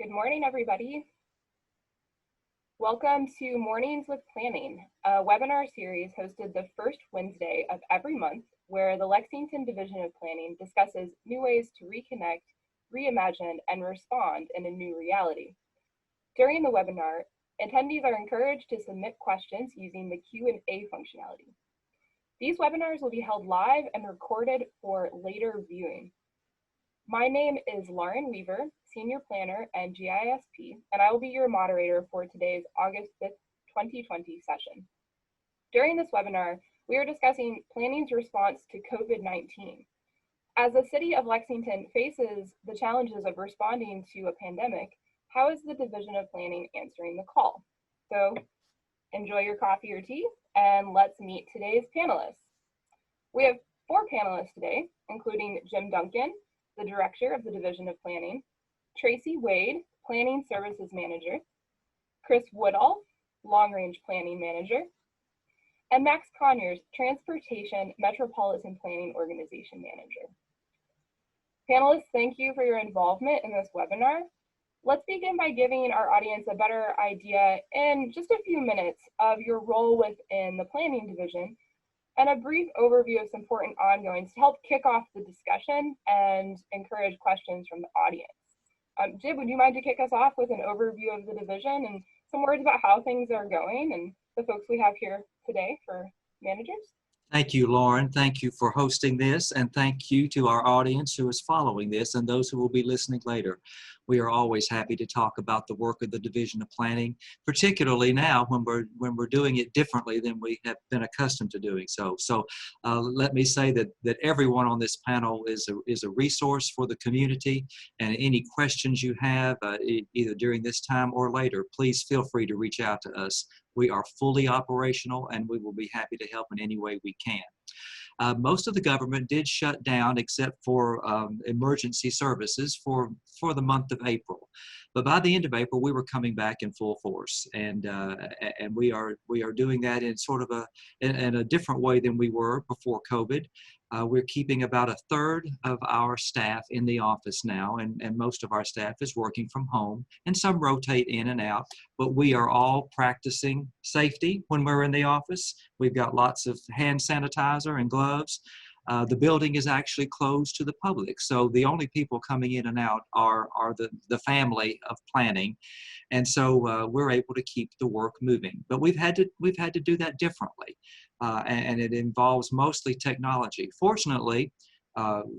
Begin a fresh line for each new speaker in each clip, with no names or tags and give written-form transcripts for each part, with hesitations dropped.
Good morning, everybody. Welcome to Mornings with Planning, a webinar series hosted the first Wednesday of every month, where the Lexington Division of Planning discusses new ways to reconnect, reimagine, and respond in a new reality. During the webinar, attendees are encouraged to submit questions using the Q&A functionality. These webinars will be held live and recorded for later viewing. My name is Lauren Weaver, Senior Planner and GISP, and I will be your moderator for today's August 5th, 2020 session. During this webinar, we are discussing planning's response to COVID-19. As the city of Lexington faces the challenges of responding to a pandemic, how is the Division of Planning answering the call? So enjoy your coffee or tea, and let's meet today's panelists. We have 4 panelists today, including Jim Duncan, the Director of the Division of Planning, Tracy Wade, Planning Services Manager, Chris Woodall, Long Range Planning Manager, and Max Conyers, Transportation Metropolitan Planning Organization Manager. Panelists, thank you for your involvement in this webinar. Let's begin by giving our audience a better idea in just a few minutes of your role within the Planning Division and a brief overview of some important ongoings to help kick off the discussion and encourage questions from the audience. Jib, would you mind to kick us off with an overview of the division and some words about how things are going and the folks we have here today for managers?
Thank you, Lauren. Thank you for hosting this, and thank you to our audience who is following this and those who will be listening later. We are always happy to talk about the work of the Division of Planning, particularly now when we're doing it differently than we have been accustomed to doing so. So let me say that everyone on this panel is a resource for the community, and any questions you have either during this time or later, please feel free to reach out to us. We are fully operational, and we will be happy to help in any way we can. Most of the government did shut down except for emergency services for the month of April. But by the end of April, we were coming back in full force, and we are doing that in sort of in a different way than we were before COVID. We're keeping about 1/3 of our staff in the office now, and most of our staff is working from home, and some rotate in and out, but we are all practicing safety when we're in the office. We've got lots of hand sanitizer and gloves. The building is actually closed to the public, so the only people coming in and out are the family of planning, and so we're able to keep the work moving. But we've had to do that differently, and it involves mostly technology. Fortunately,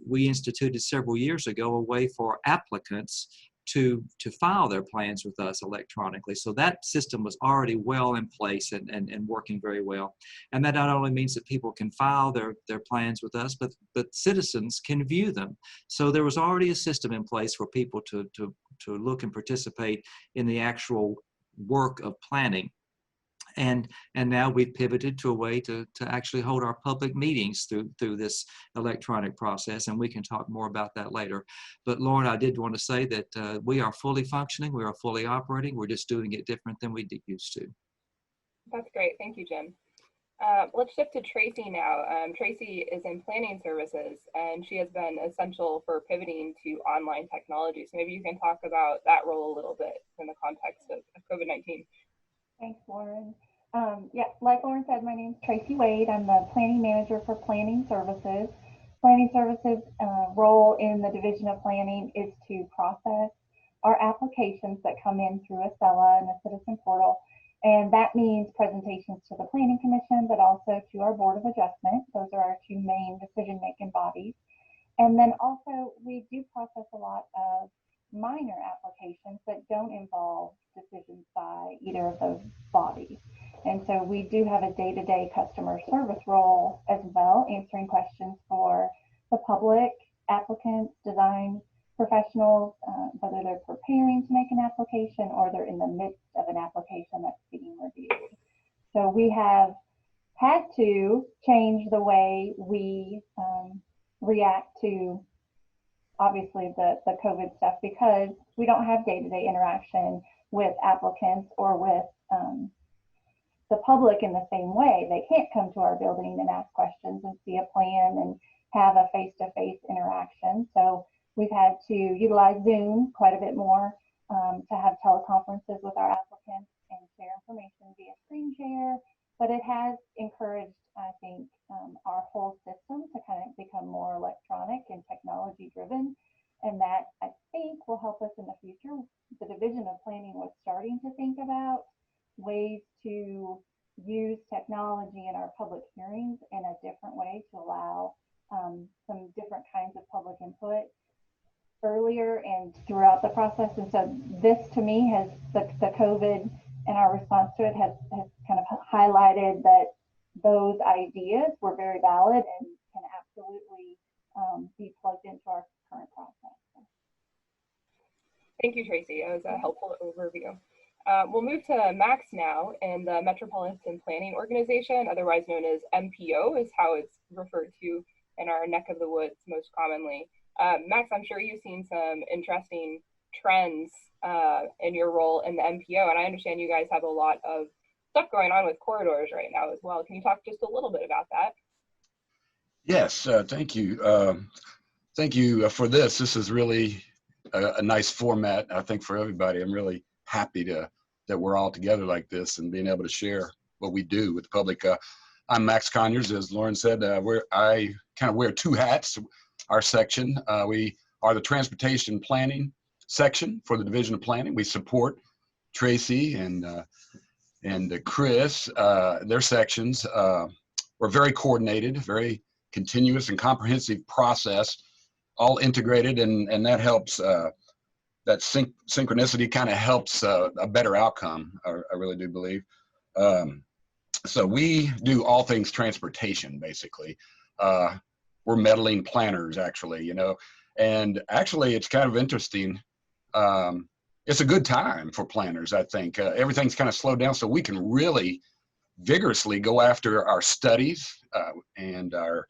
we instituted several years ago a way for applicants to file their plans with us electronically. So that system was already well in place and working very well. And that not only means that people can file their plans with us, but citizens can view them. So there was already a system in place for people to look and participate in the actual work of planning. And now we've pivoted to a way to actually hold our public meetings through this electronic process, and we can talk more about that later. But Lauren, I did want to say that we are fully functioning, we are fully operating, we're just doing it different than we used to.
That's great, thank you, Jim. Let's shift to Tracy now. Tracy is in planning services, and she has been essential for pivoting to online technology. So maybe you can talk about that role a little bit in the context of COVID-19.
Thanks, Lauren. Yeah, like Lauren said, my name is Tracy Wade. I'm the Planning Manager for Planning Services. Planning Services' role in the Division of Planning is to process our applications that come in through Acela and the Citizen Portal. And that means presentations to the Planning Commission, but also to our Board of Adjustment. Those are our 2 main decision-making bodies. And then also, we do process a lot of minor applications that don't involve decisions by either of those bodies. And so we do have a day-to-day customer service role as well, answering questions for the public, applicants, design professionals, whether they're preparing to make an application or they're in the midst of an application that's being reviewed. So we have had to change the way we react to obviously the COVID stuff, because we don't have day-to-day interaction with applicants or with the public in the same way. They can't come to our building and ask questions and see a plan and have a face-to-face interaction. So we've had to utilize Zoom quite a bit more to have teleconferences with our applicants and share information via screen share. But it has encouraged, I think, our whole system to kind of become more electronic and technology driven. And that, I think, will help us in the future. The Division of Planning was starting to think about ways to use technology in our public hearings in a different way to allow some different kinds of public input earlier and throughout the process. And so this, to me, has the COVID and our response to it has kind of highlighted that those ideas were very valid and can absolutely be plugged into our current process.
Thank you, Tracy. That was a helpful overview. We'll move to Max now, and the Metropolitan Planning Organization, otherwise known as MPO, is how it's referred to in our neck of the woods most commonly. Max, I'm sure you've seen some interesting trends in your role in the MPO, and I understand you guys have a lot of stuff going on with corridors right now as well. Can you talk just a little bit about that?
Yes, thank you. Thank you for this. This is really a nice format, I think, for everybody. I'm really happy that we're all together like this and being able to share what we do with the public. I'm Max Conyers, as Lauren said. I kind of wear two hats. Our section, we are the transportation planning section for the Division of Planning. We support Tracy and Chris, their sections. We're very coordinated, very continuous and comprehensive process, all integrated, and that helps. That synchronicity kind of helps a better outcome. I really do believe. So we do all things transportation, basically. We're meddling planners, actually, and actually it's kind of interesting. It's a good time for planners, I think. Everything's kind of slowed down, so we can really vigorously go after our studies and our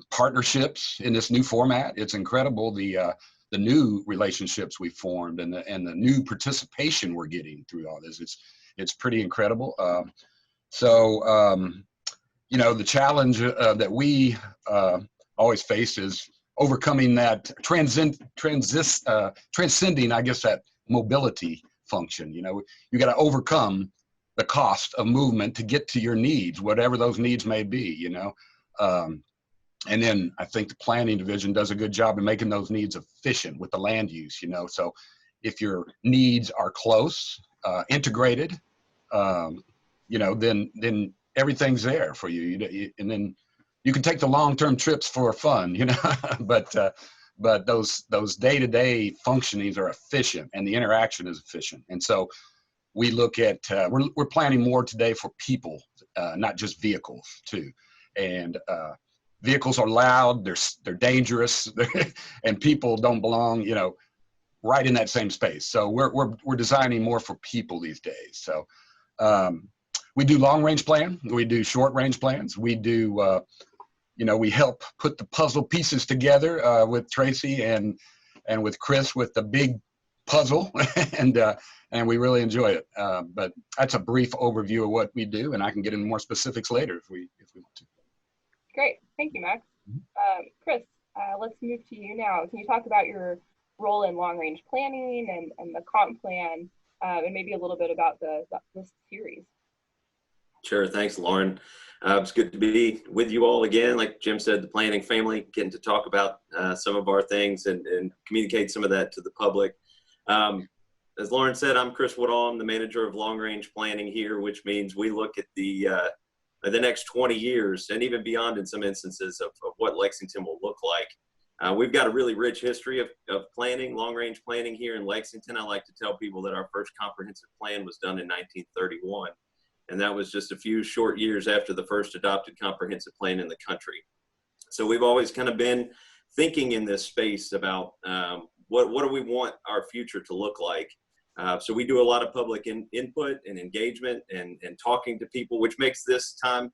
partnerships in this new format. It's incredible the new relationships we formed and the new participation we're getting through all this. It's pretty incredible. The challenge that we always face is overcoming that transcending, I guess, that mobility function. You got to overcome the cost of movement to get to your needs, whatever those needs may be. And then I think the planning division does a good job of making those needs efficient with the land use. So if your needs are close, integrated, then everything's there for you. And then you can take the long-term trips for fun, but those day-to-day functionings are efficient and the interaction is efficient. And so we look at, we're planning more today for people, not just vehicles too. And vehicles are loud, they're dangerous, and people don't belong, right in that same space. So we're designing more for people these days. So we do long-range plan, we do short-range plans, we do, we help put the puzzle pieces together with Tracy and with Chris with the big puzzle, and we really enjoy it. But that's a brief overview of what we do, and I can get into more specifics later if we want to.
Great, thank you, Max. Chris, let's move to you now. Can you talk about your role in long-range planning and the comp plan, and maybe a little bit about this series?
Sure, thanks, Lauren. It's good to be with you all again. Like Jim said, the planning family, getting to talk about some of our things and communicate some of that to the public. As Lauren said, I'm Chris Woodall. I'm the manager of long-range planning here, which means we look at the next 20 years and even beyond in some instances of what Lexington will look like. We've got a really rich history of planning, long-range planning here in Lexington. I like to tell people that our first comprehensive plan was done in 1931. And that was just a few short years after the first adopted comprehensive plan in the country. So we've always kind of been thinking in this space about what do we want our future to look like. So we do a lot of public input and engagement and talking to people, which makes this time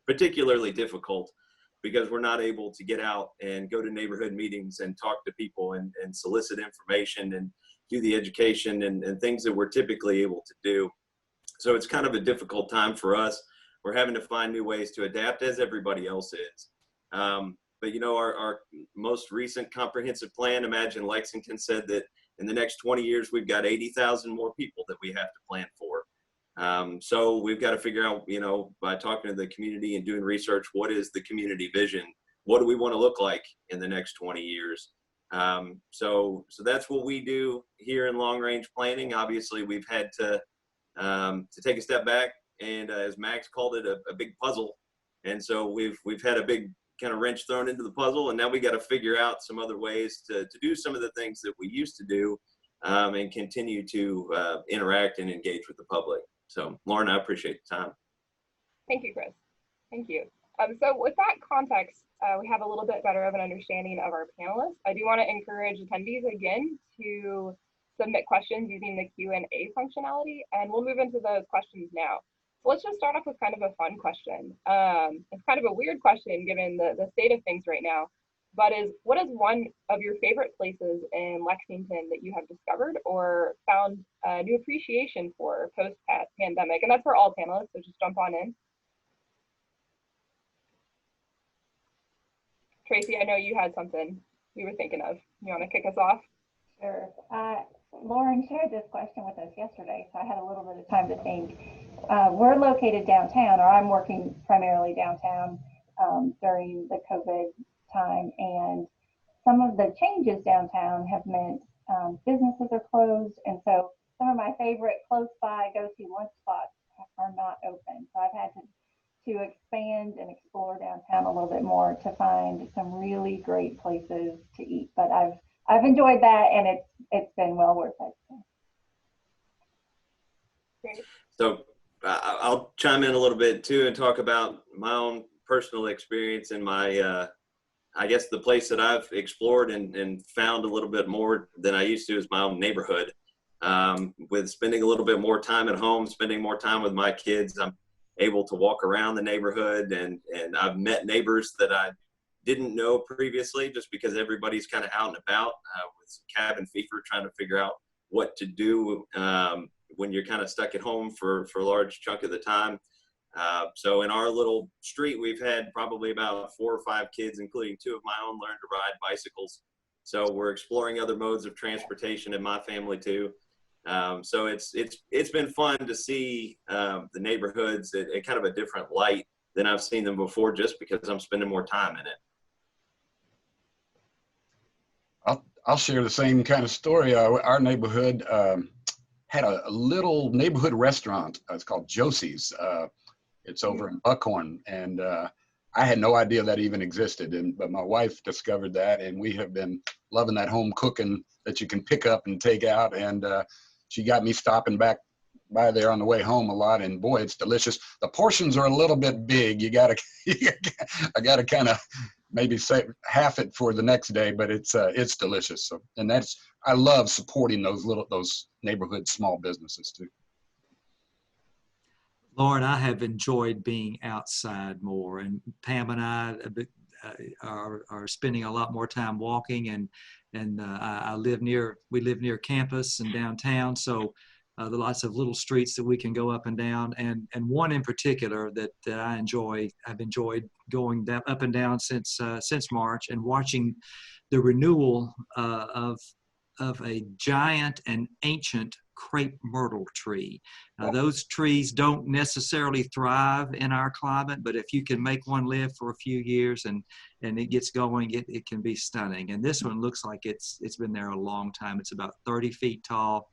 particularly difficult because we're not able to get out and go to neighborhood meetings and talk to people and solicit information and do the education and things that we're typically able to do. So it's kind of a difficult time for us. We're having to find new ways to adapt as everybody else is. But our most recent comprehensive plan, Imagine Lexington, said that in the next 20 years, we've got 80,000 more people that we have to plan for. So we've got to figure out, by talking to the community and doing research, what is the community vision? What do we want to look like in the next 20 years? So that's what we do here in long range planning. Obviously, we've had to take a step back, and as Max called it, a big puzzle. And so we've had a big kind of wrench thrown into the puzzle, and now we got to figure out some other ways to do some of the things that we used to do, and continue to interact and engage with the public. So, Lauren, I appreciate the time.
Thank you, Chris. Thank you. So with that context, we have a little bit better of an understanding of our panelists. I do want to encourage attendees again to submit questions using the Q&A functionality, and we'll move into those questions now. So let's just start off with kind of a fun question. It's kind of a weird question given the state of things right now, but what is one of your favorite places in Lexington that you have discovered or found a new appreciation for post-pandemic? And that's for all panelists, so just jump on in. Tracy, I know you had something you were thinking of. You want to kick us off?
Sure. Lauren shared this question with us yesterday, so I had a little bit of time to think. We're located downtown, or I'm working primarily downtown during the COVID time, and some of the changes downtown have meant businesses are closed, and so some of my favorite close by go-to lunch spots are not open. So I've had to expand and explore downtown a little bit more to find some really great places to eat. But I've enjoyed that, and it's been well worth it.
Great.
So I'll chime in a little bit too and talk about my own personal experience in my, I guess the place that I've explored and found a little bit more than I used to is my own neighborhood. With spending a little bit more time at home, spending more time with my kids, I'm able to walk around the neighborhood, and I've met neighbors that I didn't know previously just because everybody's kind of out and about with some cabin fever, trying to figure out what to do when you're kind of stuck at home for a large chunk of the time. So in our little street, we've had probably about 4 or 5 kids, including 2 of my own, learn to ride bicycles. So we're exploring other modes of transportation in my family too. So it's been fun to see the neighborhoods in kind of a different light than I've seen them before, just because I'm spending more time in it.
I'll share the same kind of story. Our neighborhood had a little neighborhood restaurant. It's called Josie's. It's over in Buckhorn, and I had no idea that even existed. But my wife discovered that, and we have been loving that home cooking that you can pick up and take out. And she got me stopping back by there on the way home a lot, and boy, it's delicious. The portions are a little bit big. I gotta kind of maybe save half it for the next day, but it's delicious. So, and I love supporting those neighborhood small businesses too.
Lauren, I have enjoyed being outside more, and Pam and I are spending a lot more time walking, and we live near campus and downtown, so there are lots of little streets that we can go up and down, and one in particular that I've enjoyed going up and down since March, and watching the renewal of a giant and ancient crepe myrtle tree. Those trees don't necessarily thrive in our climate, but if you can make one live for a few years and it gets going, it can be stunning. And this one looks like it's been there a long time. It's about 30 feet tall,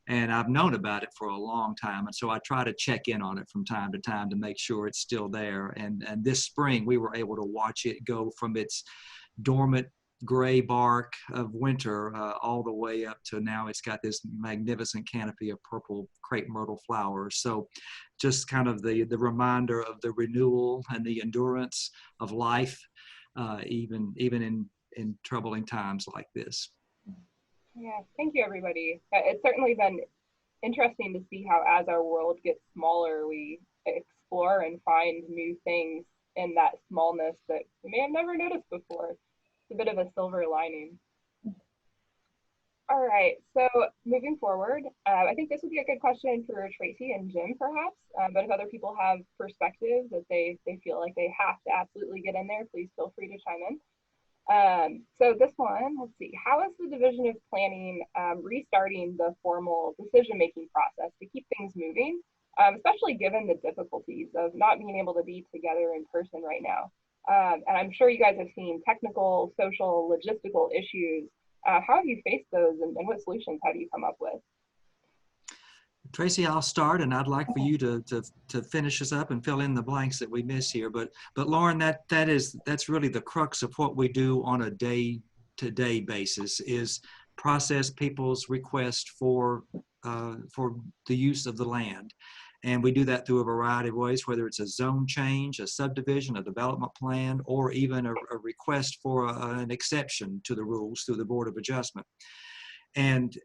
and I've known about it for a long time. And so I try to check in on it from time to time to make sure it's still there. And this spring we were able to watch it go from its dormant gray bark of winter all the way up to now it's got this magnificent canopy of purple crepe myrtle flowers. So just kind of the reminder of the renewal and the endurance of life, even in troubling times like this.
Yeah, thank you, everybody. It's certainly been interesting to see how, as our world gets smaller, we explore and find new things in that smallness that we may have never noticed before. It's a bit of a silver lining. All right, so moving forward, I think this would be a good question for Tracy and Jim, perhaps. But if other people have perspectives that they feel like they have to absolutely get in there, please feel free to chime in. So this one, let's see, how is the Division of Planning restarting the formal decision-making process to keep things moving, especially given the difficulties of not being able to be together in person right now? And I'm sure you guys have seen technical, social, logistical issues. How have you faced those, and what solutions have you come up with?
Tracy, I'll start, and I'd like for you to finish us up and fill in the blanks that we miss here. But Lauren, that's really the crux of what we do on a day-to-day basis, is process people's request for the use of the land. And we do that through a variety of ways, whether it's a zone change, a subdivision, a development plan, or even a request for an exception to the rules through the Board of Adjustment. And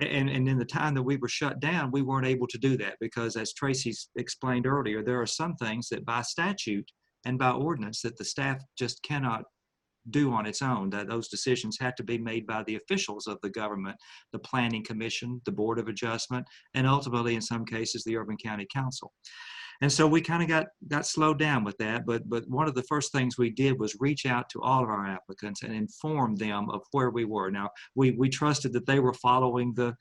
in the time that we were shut down, we weren't able to do that because, as Tracy explained earlier, there are some things that by statute and by ordinance that the staff just cannot do on its own, that those decisions have to be made by the officials of the government, the Planning Commission, the Board of Adjustment, and ultimately, in some cases, the Urban County Council. And so we kind of got slowed down with that, but one of the first things we did was reach out to all of our applicants and inform them of where we were. Now, we trusted that they were following the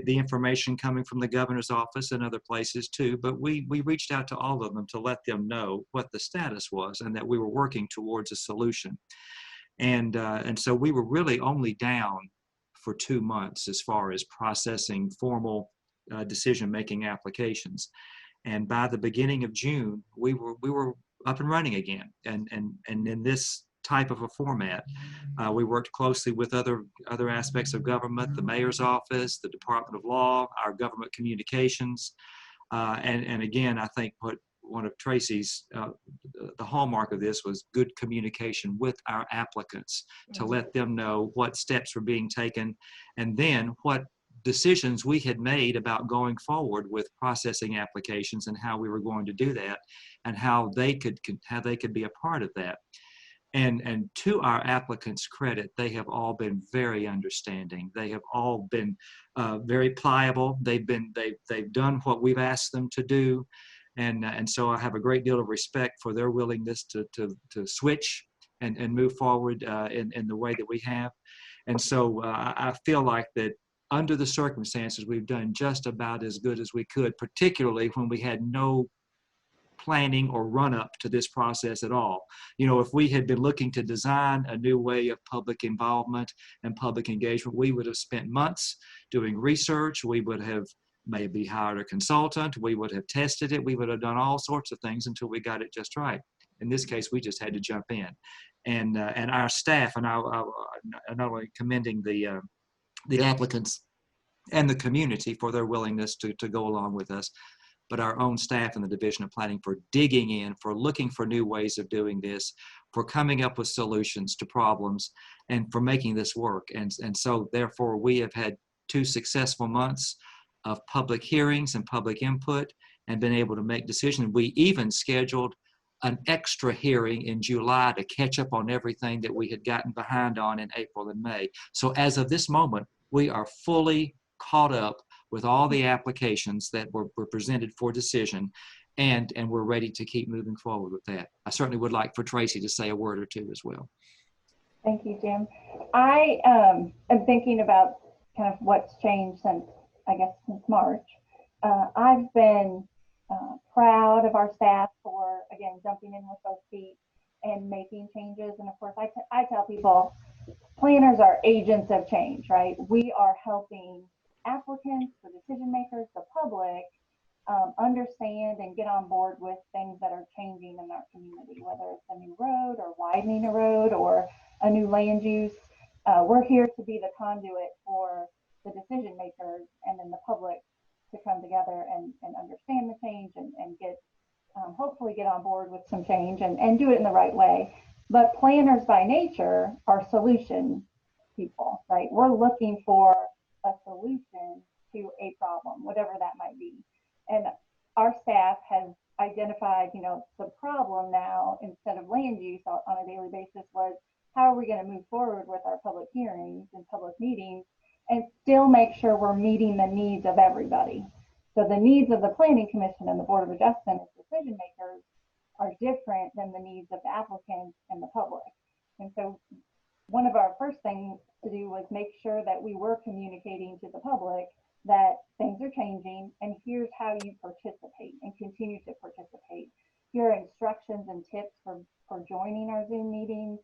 information coming from the governor's office and other places too, but we reached out to all of them to let them know what the status was and that we were working towards a solution. And so we were really only down for 2 months as far as processing formal decision-making applications. And by the beginning of June, we were up and running again. And in this type of a format, we worked closely with other aspects of government, the mayor's office, the Department of Law, our government communications. And again, I think one of Tracy's, the hallmark of this was good communication with our applicants to let them know what steps were being taken and then what decisions we had made about going forward with processing applications and how we were going to do that and how they could be a part of that. And to our applicants' credit, they have all been very understanding. They have all been very pliable. They've done what we've asked them to do. And so I have a great deal of respect for their willingness to switch and move forward in the way that we have. And so I feel like that under the circumstances, we've done just about as good as we could, particularly when we had no planning or run up to this process at all. You know, if we had been looking to design a new way of public involvement and public engagement, we would have spent months doing research. We would have maybe hired a consultant. We would have tested it. We would have done all sorts of things until we got it just right. In this case, we just had to jump in. And our staff, and I'm not only commending the applicants and the community for their willingness to go along with us, but our own staff in the Division of Planning for digging in, for looking for new ways of doing this, for coming up with solutions to problems, and for making this work. And so therefore we have had 2 successful months of public hearings and public input and been able to make decisions. We even scheduled an extra hearing in July to catch up on everything that we had gotten behind on in April and May. So as of this moment, we are fully caught up with all the applications that were presented for decision, and we're ready to keep moving forward with that. I certainly would like for Tracy to say a word or two as well.
Thank you, Jim. I am thinking about kind of what's changed since March. I've been proud of our staff for, again, jumping in with both feet and making changes. And of course, I tell people, planners are agents of change, right? We are helping applicants, the decision makers, the public understand and get on board with things that are changing in our community, whether it's a new road or widening a road or a new land use. We're here to be the conduit for the decision makers and then the public to come together and understand the change and get hopefully get on board with some change and do it in the right way. But planners by nature are solution people, right? We're looking for a solution to a problem, whatever that might be. And our staff has identified, the problem now instead of land use on a daily basis was how are we going to move forward with our public hearings and public meetings and still make sure we're meeting the needs of everybody. So the needs of the Planning Commission and the Board of Adjustment as decision makers are different than the needs of the applicants and the public. And so one of our first things to do was make sure that we were communicating to the public that things are changing and here's how you participate and continue to participate. Here are instructions and tips for joining our Zoom meetings,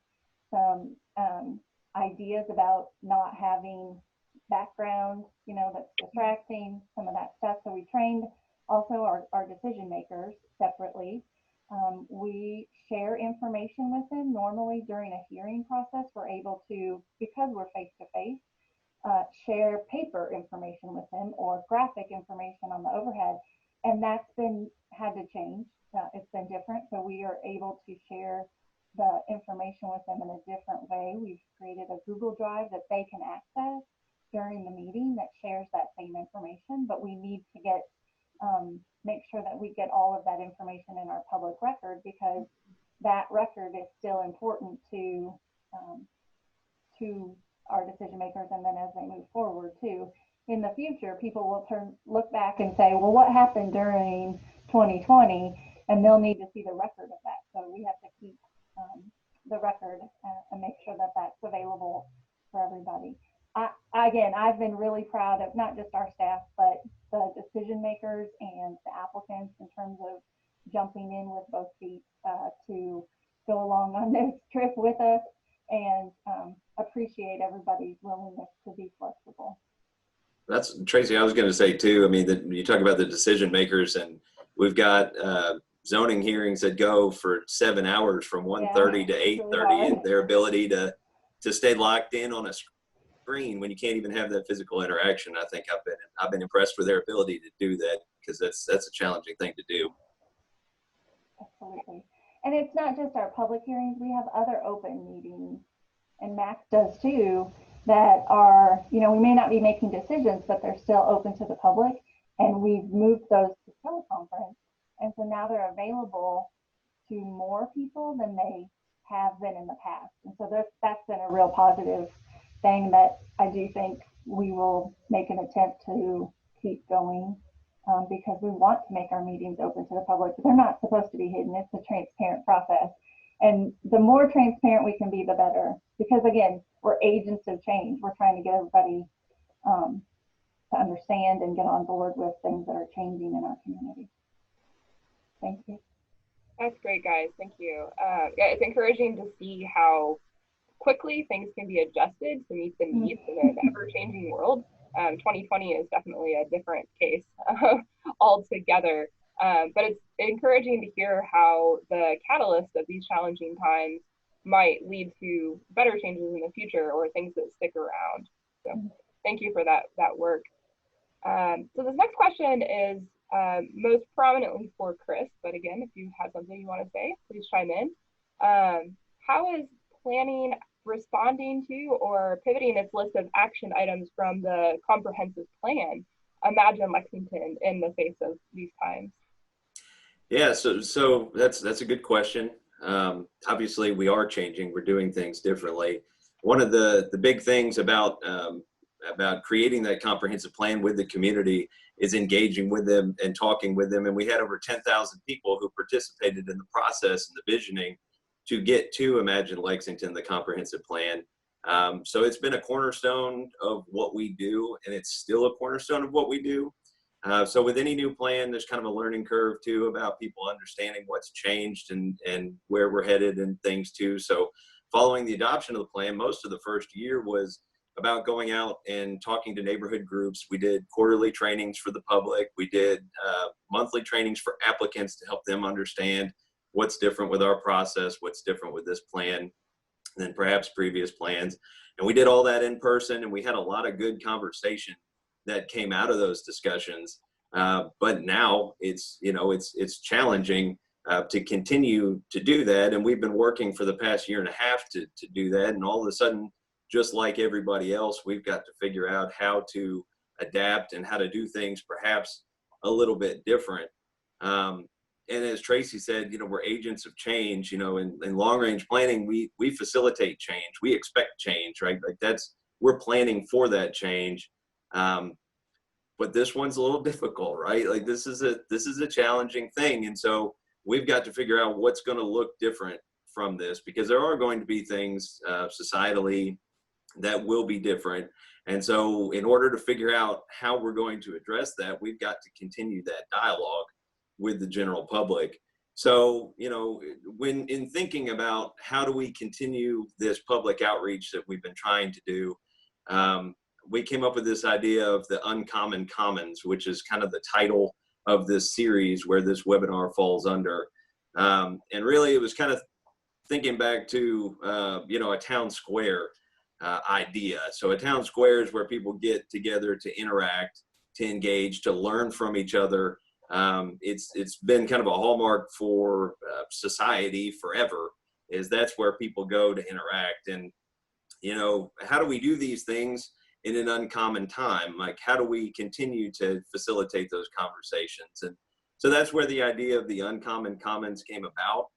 some ideas about not having background, that's distracting, some of that stuff. So we trained also our decision makers separately. We share information with them. Normally during a hearing process, we're able to, because we're face to face, share paper information with them or graphic information on the overhead. And that's had to change. It's been different. So we are able to share the information with them in a different way. We've created a Google Drive that they can access during the meeting that shares that same information, but we need to make sure that we get all of that information in our public record, because that record is still important to our decision makers. And then as they move forward too, in the future, people will look back and say, well, what happened during 2020? And they'll need to see the record of that. So we have to keep the record and make sure that that's available for everybody. I've been really proud of not just our staff, but the decision makers and the applicants in terms of jumping in with both feet to go along on this trip with us, and appreciate everybody's willingness to be flexible.
That's Tracy. I was going to say too. I mean, you talk about the decision makers, and we've got zoning hearings that go for 7 hours from 1:30 to 8:30, and their ability to stay locked in on a screen when you can't even have that physical interaction. I think I've been impressed with their ability to do that, because that's a challenging thing to do.
Absolutely. And it's not just our public hearings. We have other open meetings, and Max does too, that are, we may not be making decisions, but they're still open to the public. And we've moved those to teleconference. And so now they're available to more people than they have been in the past. And so that's been a real positive thing that I do think we will make an attempt to keep going, because we want to make our meetings open to the public, but they're not supposed to be hidden. It's a transparent process. And the more transparent we can be, the better, because again, we're agents of change. We're trying to get everybody to understand and get on board with things that are changing in our community. Thank you.
That's great, guys. Thank you. Yeah, it's encouraging to see how quickly things can be adjusted to meet the needs of an ever-changing world. 2020 is definitely a different case altogether, but it's encouraging to hear how the catalyst of these challenging times might lead to better changes in the future, or things that stick around. So thank you for that work. So this next question is most prominently for Chris, but again, if you have something you want to say, please chime in. How is planning responding to or pivoting its list of action items from the comprehensive plan, Imagine Lexington, in the face of these times?
Yeah, so that's a good question. Obviously, we are changing. We're doing things differently. One of the big things about creating that comprehensive plan with the community is engaging with them and talking with them. And we had over 10,000 people who participated in the process and the visioning to get to Imagine Lexington, the comprehensive plan. So it's been a cornerstone of what we do, and it's still a cornerstone of what we do. So with any new plan, there's kind of a learning curve too, about people understanding what's changed and where we're headed and things too. So following the adoption of the plan, most of the first year was about going out and talking to neighborhood groups. We did quarterly trainings for the public. We did monthly trainings for applicants to help them understand what's different with our process, what's different with this plan than perhaps previous plans. And we did all that in person, and we had a lot of good conversation that came out of those discussions. But now it's challenging to continue to do that. And we've been working for the past year and a half to do that. And all of a sudden, just like everybody else, we've got to figure out how to adapt and how to do things perhaps a little bit different. And as Tracy said, we're agents of change. In long range planning, we facilitate change. We expect change, right? Like we're planning for that change. But this one's a little difficult, right? Like this is a challenging thing. And so we've got to figure out what's going to look different from this, because there are going to be things societally that will be different. And so in order to figure out how we're going to address that, we've got to continue that dialogue with the general public. So, you know, when in thinking about how do we continue this public outreach that we've been trying to do, we came up with this idea of the Uncommon Commons, which is kind of the title of this series where this webinar falls under. And really it was kind of thinking back to, you know, a town square idea. So a town square is where people get together to interact, to engage, to learn from each other. It's been kind of a hallmark for society forever, is that's where people go to interact. And, you know, how do we do these things in an uncommon time? Like, how do we continue to facilitate those conversations? And so that's where the idea of the Uncommon Commons came about.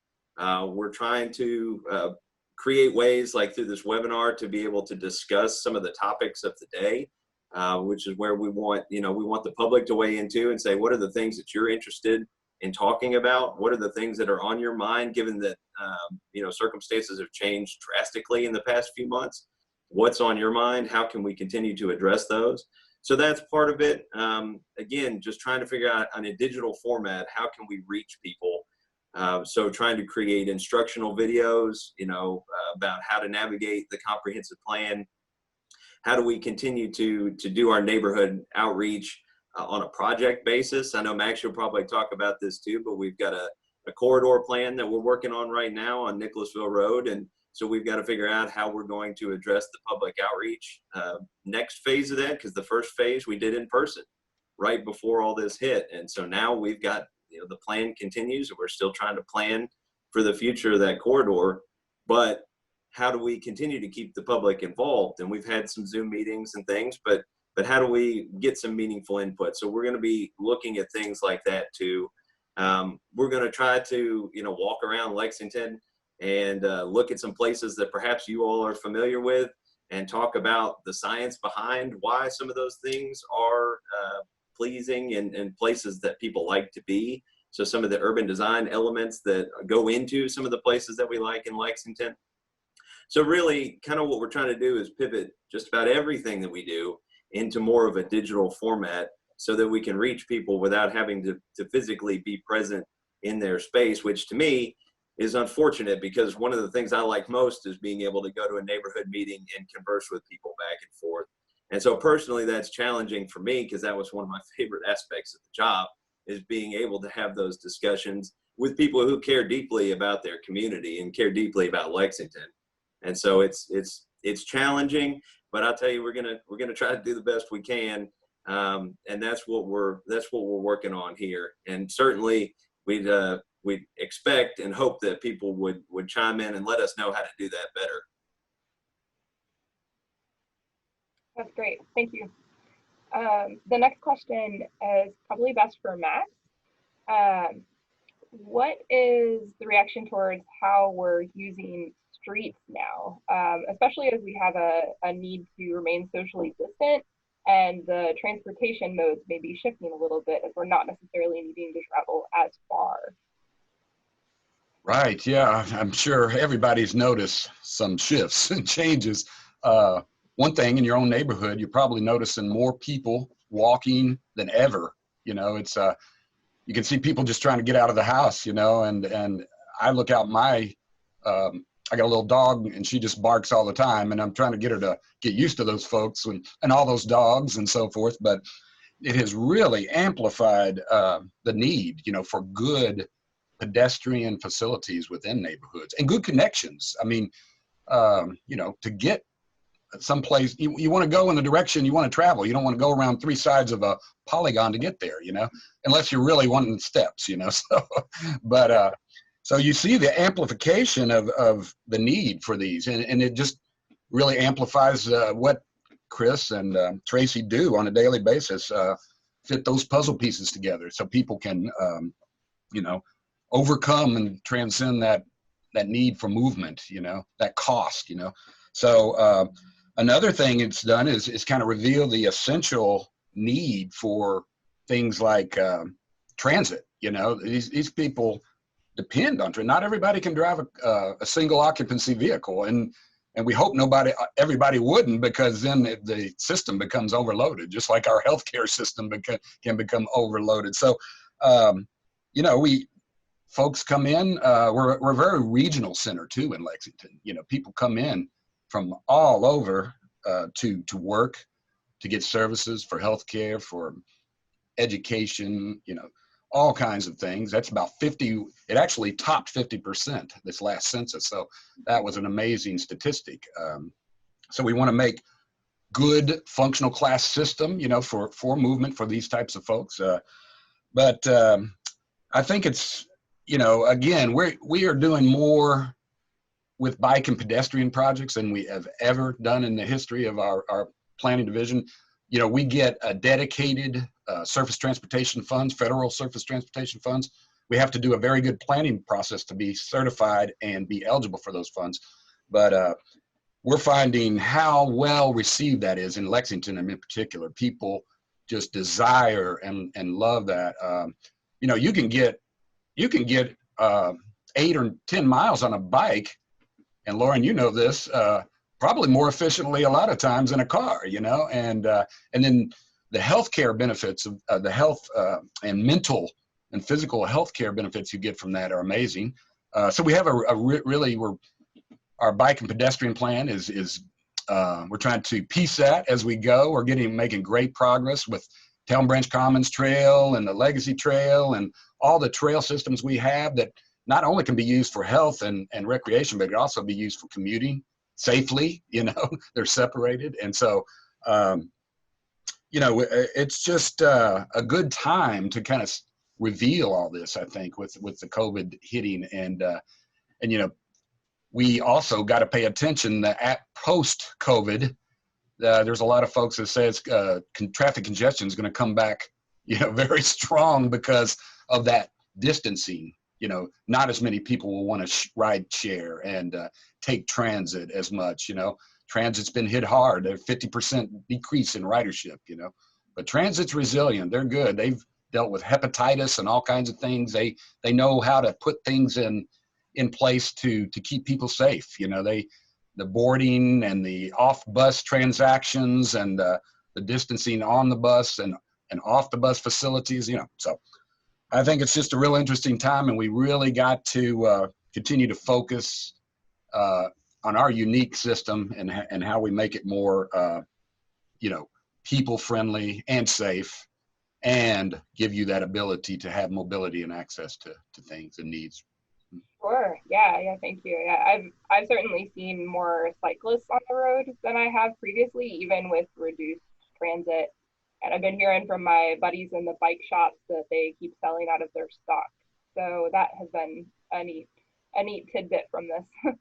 We're trying to create ways, like through this webinar, to be able to discuss some of the topics of the day, which is where we want, you know, we want the public to weigh into and say, what are the things that you're interested in talking about? What are the things that are on your mind, given that, you know, circumstances have changed drastically in the past few months? What's on your mind? How can we continue to address those? So that's part of it. Again, just trying to figure out on a digital format, how can we reach people? So trying to create instructional videos, you know, about how to navigate the comprehensive plan. How do we continue to do our neighborhood outreach on a project basis? I know Max, you'll probably talk about this too, but we've got a corridor plan that we're working on right now on Nicholasville Road. And so we've got to figure out how we're going to address the public outreach next phase of that, because the first phase we did in person right before all this hit. And so now we've got, you know, the plan continues, and we're still trying to plan for the future of that corridor. But how do we continue to keep the public involved? And we've had some Zoom meetings and things, but how do we get some meaningful input? So we're going to be looking at things like that too. We're going to try to, you know, walk around Lexington and look at some places that perhaps you all are familiar with, and talk about the science behind why some of those things are pleasing and places that people like to be. So some of the urban design elements that go into some of the places that we like in Lexington. So really kind of what we're trying to do is pivot just about everything that we do into more of a digital format, so that we can reach people without having to physically be present in their space, which to me is unfortunate, because one of the things I like most is being able to go to a neighborhood meeting and converse with people back and forth. And so personally, that's challenging for me, because that was one of my favorite aspects of the job, is being able to have those discussions with people who care deeply about their community and care deeply about Lexington. And so it's challenging, but I'll tell you, we're gonna try to do the best we can, and that's what we're working on here. And certainly we'd expect and hope that people would chime in and let us know how to do that better.
That's great. Thank you. The next question is probably best for Max. What is the reaction towards how we're using streets now, especially as we have a need to remain socially distant, and the transportation modes may be shifting a little bit as we're not necessarily needing to travel as far?
Right, yeah, I'm sure everybody's noticed some shifts and changes. One thing, in your own neighborhood, you're probably noticing more people walking than ever. You know, it's you can see people just trying to get out of the house, you know, and I look out my I got a little dog, and she just barks all the time, and I'm trying to get her to get used to those folks and all those dogs and so forth. But it has really amplified the need, you know, for good pedestrian facilities within neighborhoods and good connections. I mean, you know, to get someplace, you want to go in the direction you want to travel. You don't want to go around three sides of a polygon to get there, you know, unless you're really wanting steps, you know. So, but so you see the amplification of the need for these, and it just really amplifies what Chris and Tracy do on a daily basis, fit those puzzle pieces together so people can, you know, overcome and transcend that need for movement, you know, that cost, you know. So another thing it's done is kind of reveal the essential need for things like transit. You know, these people depend on. Not everybody can drive a single occupancy vehicle, and we hope everybody wouldn't, because then the system becomes overloaded, just like our healthcare system can become overloaded. So, folks come in. We're a very regional center too in Lexington. People come in from all over to work, to get services for healthcare, for education, all kinds of things. That's about 50. It actually topped 50% this last census. So that was an amazing statistic. So we want to make good functional class system, for movement for these types of folks. But I think it's, again, we are doing more with bike and pedestrian projects than we have ever done in the history of our planning division. We get a dedicated surface transportation funds, federal surface transportation funds. We have to do a very good planning process to be certified and be eligible for those funds. But we're finding how well received that is in Lexington, and in particular, people just desire and love that. You can get 8 or 10 miles on a bike, and Lauren, this, probably more efficiently a lot of times in a car, and then the healthcare benefits of the health and mental and physical healthcare benefits you get from that are amazing. So we have our bike and pedestrian plan is we're trying to piece that as we go. We're making great progress with Town Branch Commons Trail and the Legacy Trail and all the trail systems we have that not only can be used for health and recreation, but it can also be used for commuting safely. They're separated. And so, it's just a good time to kind of reveal all this, I think, with the COVID hitting. And we also got to pay attention that at post-COVID, there's a lot of folks that say traffic congestion is going to come back, very strong because of that distancing. Not as many people will want to ride share and take transit as much. Transit's been hit hard. There's 50% decrease in ridership, but transit's resilient. They're good. They've dealt with hepatitis and all kinds of things. They know how to put things in place to keep people safe. The boarding and the off bus transactions and the distancing on the bus and off the bus facilities, so I think it's just a real interesting time, and we really got to continue to focus on our unique system and how we make it more, people friendly and safe, and give you that ability to have mobility and access to things and needs.
Sure. Yeah. Thank you. Yeah, I've certainly seen more cyclists on the road than I have previously, even with reduced transit. And I've been hearing from my buddies in the bike shops that they keep selling out of their stock. So that has been a neat tidbit from this.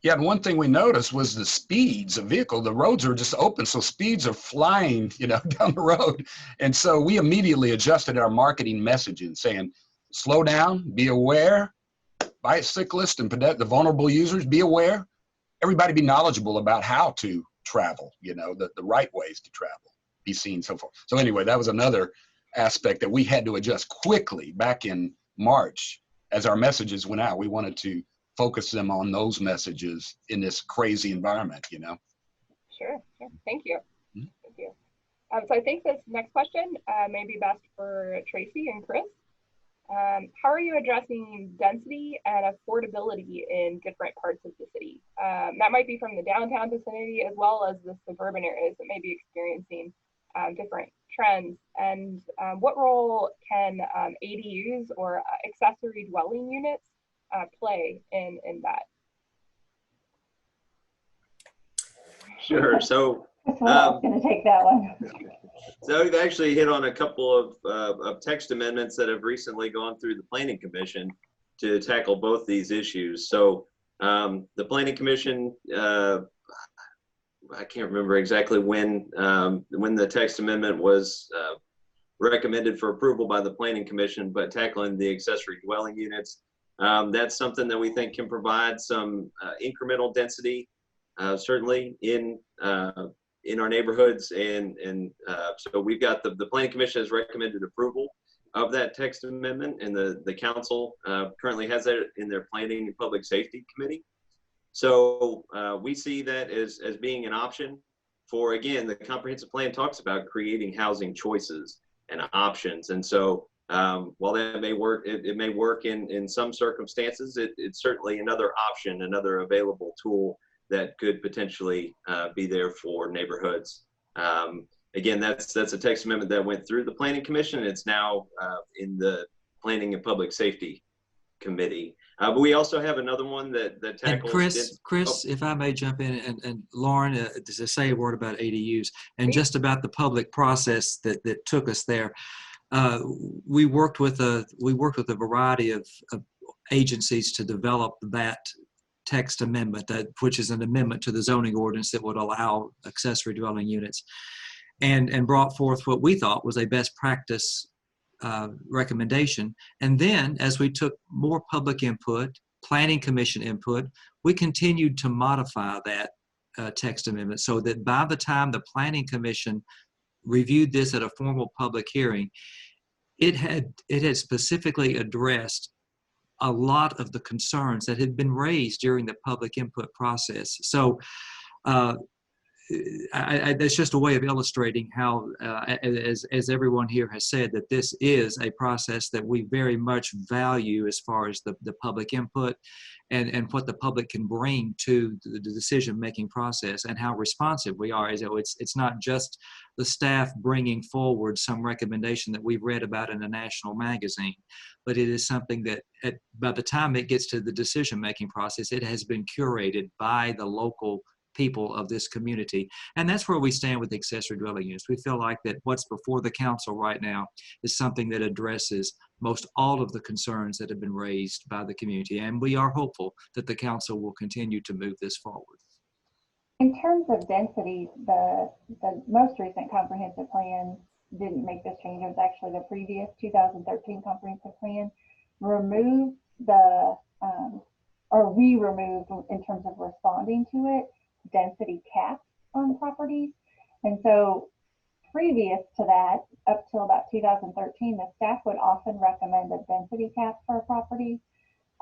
Yeah, and one thing we noticed was the speeds of vehicle. The roads are just open, so speeds are flying, down the road. And so we immediately adjusted our marketing messaging, saying, slow down, be aware, bicyclists and the vulnerable users, be aware. Everybody be knowledgeable about how to travel, the right ways to travel, be seen, so forth. So anyway, that was another aspect that we had to adjust quickly back in March as our messages went out. We wanted to focus them on those messages in this crazy environment,
Sure. Thank you. Mm-hmm. Thank you. So I think this next question may be best for Tracy and Chris. How are you addressing density and affordability in different parts of the city? That might be from the downtown vicinity as well as the suburban areas that may be experiencing different trends. And what role can ADUs or accessory dwelling units play in that?
Sure. So
I was going to take that one.
So we've actually hit on a couple of text amendments that have recently gone through the Planning Commission to tackle both these issues. So the Planning Commission, I can't remember exactly when the text amendment was recommended for approval by the Planning Commission, but tackling the accessory dwelling units, that's something that we think can provide some incremental density, certainly in our neighborhoods, and so we've got the Planning Commission has recommended approval. of that text amendment, and the council currently has that in their Planning and Public Safety Committee. So we see that as being an option for, again, the comprehensive plan talks about creating housing choices and options. And so while that may work, it may work in some circumstances, it's certainly another option, another available tool that could potentially be there for neighborhoods. Again, that's a text amendment that went through the Planning Commission. It's now in the Planning and Public Safety Committee. But we also have another one that tackles.
And Chris, if I may jump in, and Lauren, to say a word about ADUs and just about the public process that took us there. We worked with a variety of agencies to develop that text amendment, which is an amendment to the zoning ordinance that would allow accessory dwelling units, and brought forth what we thought was a best practice recommendation. And then as we took more public input, Planning Commission input, we continued to modify that text amendment so that by the time the Planning Commission reviewed this at a formal public hearing, it had specifically addressed a lot of the concerns that had been raised during the public input process. So that's just a way of illustrating how, as everyone here has said, that this is a process that we very much value as far as the public input and what the public can bring to the decision-making process, and how responsive we are. It's not just the staff bringing forward some recommendation that we've read about in a national magazine, but it is something that by the time it gets to the decision-making process, it has been curated by the local people of this community. And that's where we stand with accessory dwelling units. We feel like that what's before the council right now is something that addresses most all of the concerns that have been raised by the community. And we are hopeful that the council will continue to move this forward.
In terms of density, the most recent comprehensive plan didn't make this change. It was actually the previous 2013 comprehensive plan removed we removed in terms of responding to it, density caps on properties. And so previous to that, up till about 2013, the staff would often recommend a density cap for a property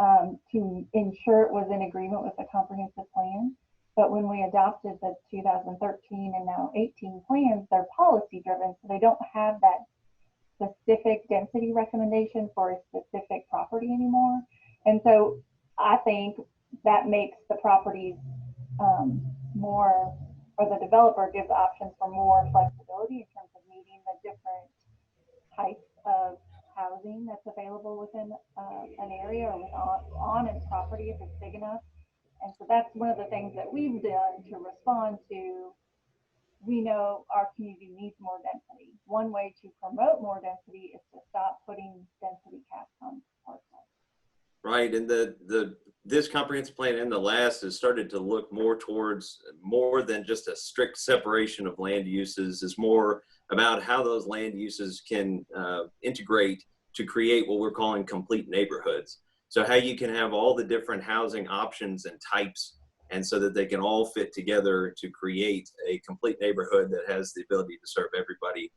to ensure it was in agreement with the comprehensive plan. But when we adopted the 2013 and now 18 plans, they're policy driven, so they don't have that specific density recommendation for a specific property anymore. And so I think that makes the properties more, or the developer gives options for more flexibility in terms of meeting the different types of housing that's available within an area or on its property if it's big enough. And so that's one of the things that we've done to respond to. We know our community needs more density. One way to promote more density is to stop putting density caps on parcels.
Right, and this comprehensive plan and the last has started to look more towards more than just a strict separation of land uses. Is more about how those land uses can integrate to create what we're calling complete neighborhoods. So how you can have all the different housing options and types, and so that they can all fit together to create a complete neighborhood that has the ability to serve everybody.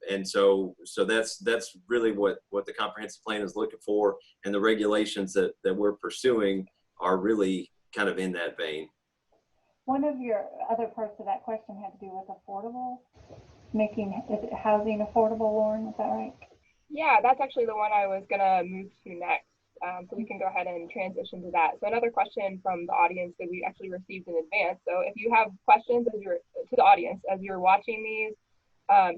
And so that's really what the comprehensive plan is looking for, and the regulations that we're pursuing are really kind of in that vein.
One of your other parts of that question had to do with affordable, making housing affordable, Lauren, is that right?
Yeah, that's actually the one I was gonna move to next. So we can go ahead and transition to that. So another question from the audience that we actually received in advance. So if you have questions to the audience as you're watching these,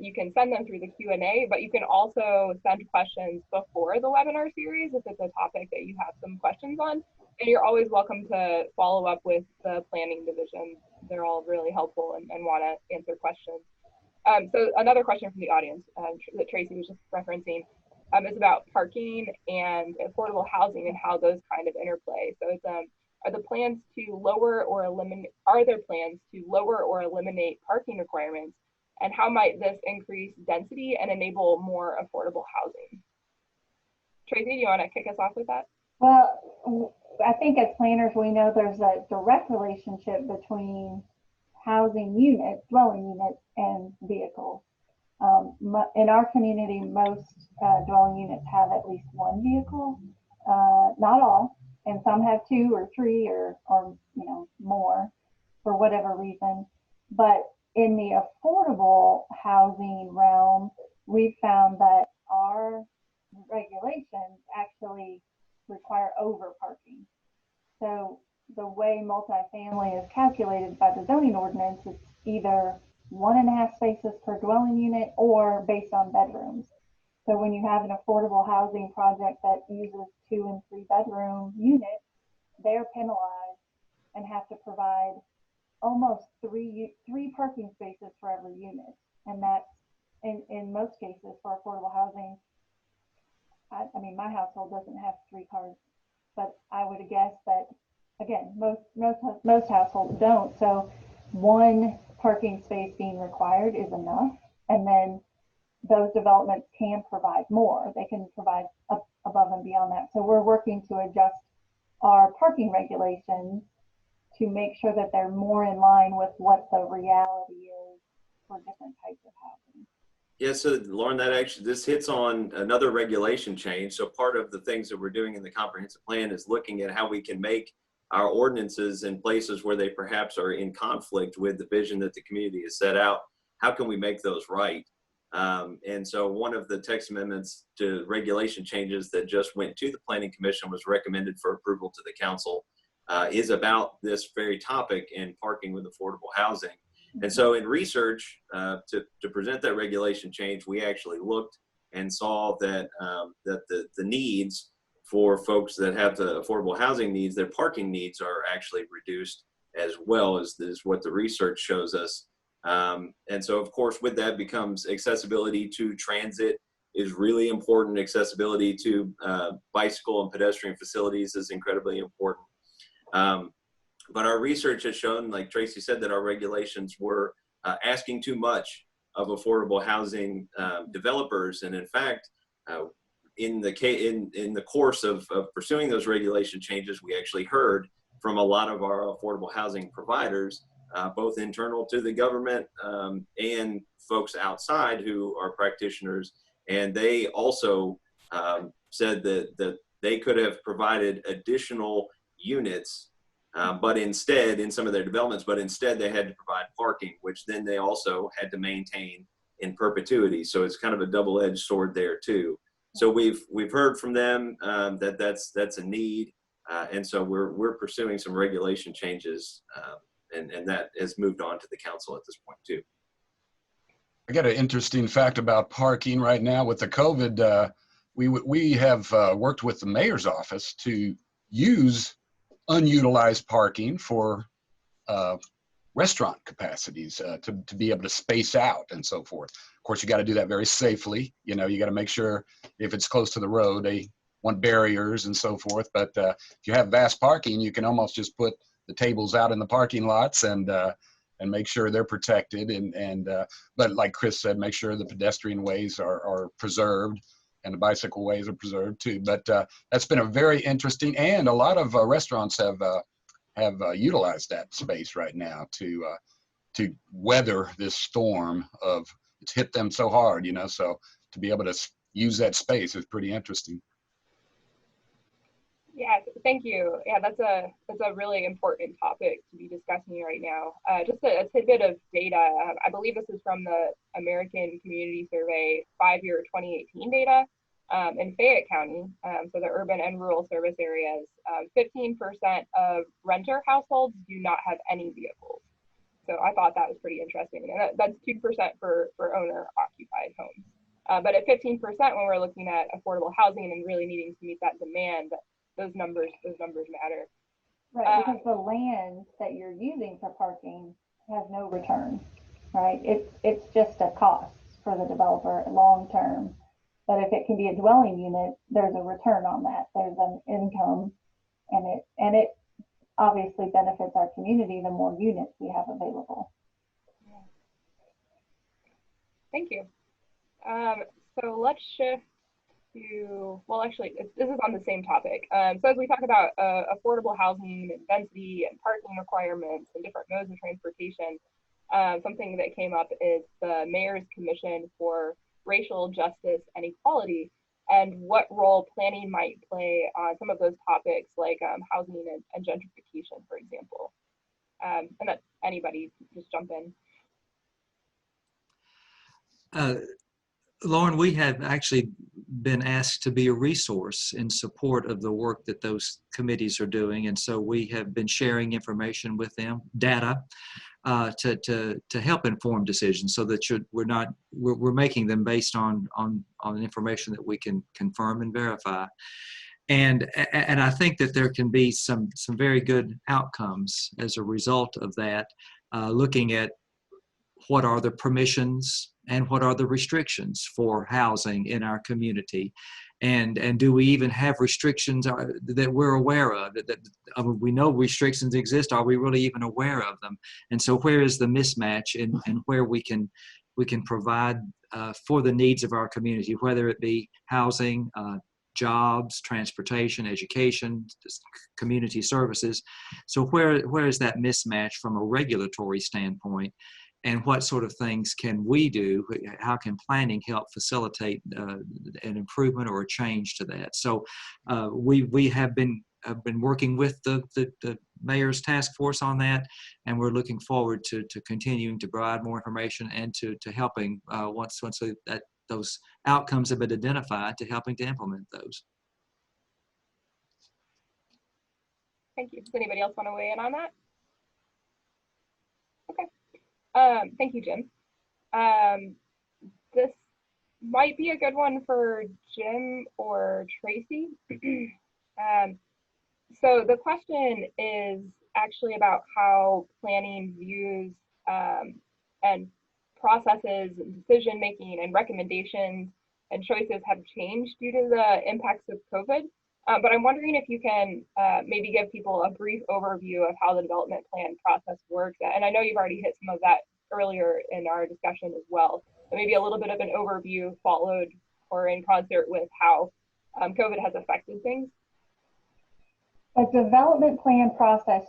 you can send them through the Q&A, but you can also send questions before the webinar series if it's a topic that you have some questions on. And you're always welcome to follow up with the planning division. They're all really helpful and want to answer questions. So another question from the audience that Tracy was just referencing is about parking and affordable housing and how those kind of interplay. So it's are there plans to lower or eliminate parking requirements, and how might this increase density and enable more affordable housing? Tracy, do you want to kick us off with that?
Well, I think as planners, we know there's a direct relationship between housing units, dwelling units, and vehicles. In our community, most dwelling units have at least one vehicle. Not all, and some have two or three or more for whatever reason. But in the affordable housing realm, we found that our regulations actually require over parking. So the way multifamily is calculated by the zoning ordinance, it's either 1.5 spaces per dwelling unit or based on bedrooms. So when you have an affordable housing project that uses 2 and 3 bedroom units, they're penalized and have to provide almost three parking spaces for every unit. And that's in most cases for affordable housing. I mean, my household doesn't have 3 cars, but I would guess that, again, most households don't. So 1 parking space being required is enough. And then those developments can provide more. They can provide above and beyond that. So we're working to adjust our parking regulations to make sure that they're more in line with what the reality is for different types of housing.
Yeah, so Lauren, this hits on another regulation change. So part of the things that we're doing in the comprehensive plan is looking at how we can make our ordinances in places where they perhaps are in conflict with the vision that the community has set out. How can we make those right? And so one of the text amendments to regulation changes that just went to the Planning Commission was recommended for approval to the council is about this very topic in parking with affordable housing. And so in research to present that regulation change, we actually looked and saw that that the needs for folks that have the affordable housing needs, their parking needs are actually reduced as well as what the research shows us. And so, of course, with that becomes accessibility to transit is really important. Accessibility to bicycle and pedestrian facilities is incredibly important. But our research has shown, like Tracy said, that our regulations were asking too much of affordable housing developers. And in fact, in the course of pursuing those regulation changes, we actually heard from a lot of our affordable housing providers, both internal to the government and folks outside who are practitioners. And they also said that they could have provided additional units, but instead, in some of their developments, but instead they had to provide parking, which then they also had to maintain in perpetuity. So it's kind of a double-edged sword there too. So we've heard from them that that's a need, and so we're pursuing some regulation changes, and that has moved on to the council at this point too.
I got an interesting fact about parking right now with the COVID. We have worked with the mayor's office to use unutilized parking for restaurant capacities to be able to space out and so forth. Of course, you got to do that very safely. You know, you got to make sure if it's close to the road, they want barriers and so forth. But if you have vast parking, you can almost just put the tables out in the parking lots and make sure they're protected. But like Chris said, make sure the pedestrian ways are preserved and the bicycle ways are preserved too. But that's been a very interesting, and a lot of restaurants have utilized that space right now to weather this storm of it's hit them so hard, you know. So to be able to use that space is pretty interesting.
Yeah, thank you. Yeah, that's a really important topic to be discussing right now. Just a tidbit of data. I believe this is from the American Community Survey 5-year 2018 data. In Fayette County, so the urban and rural service areas, 15% of renter households do not have any vehicles. So I thought that was pretty interesting. And that's 2% for owner-occupied homes. But at 15%, when we're looking at affordable housing and really needing to meet that demand, those numbers matter.
Right, because the land that you're using for parking has no return, right? It's just a cost for the developer long term. But if it can be a dwelling unit, there's a return on that. There's an income, and it obviously benefits our community the more units we have available.
Thank you. So let's shift to, well, actually, this is on the same topic. So as we talk about affordable housing and density and parking requirements and different modes of transportation, something that came up is the Mayor's Commission for racial justice and equality, and what role planning might play on some of those topics like housing and gentrification, for example. And that anybody just jump in.
Lauren, we have actually been asked to be a resource in support of the work that those committees are doing, and so we have been sharing information with them, data, to help inform decisions, so that we're making them based on information that we can confirm and verify. And I think that there can be some very good outcomes as a result of that, looking at what are the permissions and what are the restrictions for housing in our community, and do we even have restrictions that we're aware of? We know restrictions exist. Are we really even aware of them? And so, where is the mismatch in where we can provide for the needs of our community, whether it be housing, jobs, transportation, education, community services? So where is that mismatch from a regulatory standpoint? And what sort of things can we do? How can planning help facilitate an improvement or a change to that? So we have been working with the mayor's task force on that, and we're looking forward to continuing to provide more information and to helping once those outcomes have been identified, to helping to implement those.
Thank you. Does anybody else want to weigh in on that? Okay. Thank you, Jim. This might be a good one for Jim or Tracy. So the question is actually about how planning views and processes and decision making and recommendations and choices have changed due to the impacts of COVID. But I'm wondering if you can maybe give people a brief overview of how the development plan process works. And I know you've already hit some of that earlier in our discussion as well. But maybe a little bit of an overview followed or in concert with how COVID has affected things.
A development plan process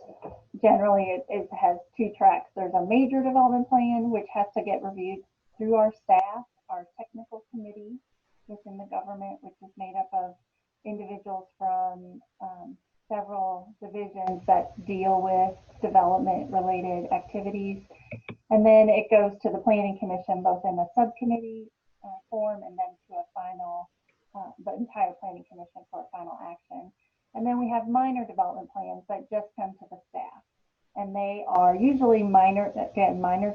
generally it has two tracks. There's a major development plan, which has to get reviewed through our staff, our technical committee within the government, which is made up of individuals from several divisions that deal with development related activities. And then it goes to the planning commission, both in a subcommittee form and then to a final, the entire planning commission for a final action. And then we have minor development plans that just come to the staff. And they are usually minor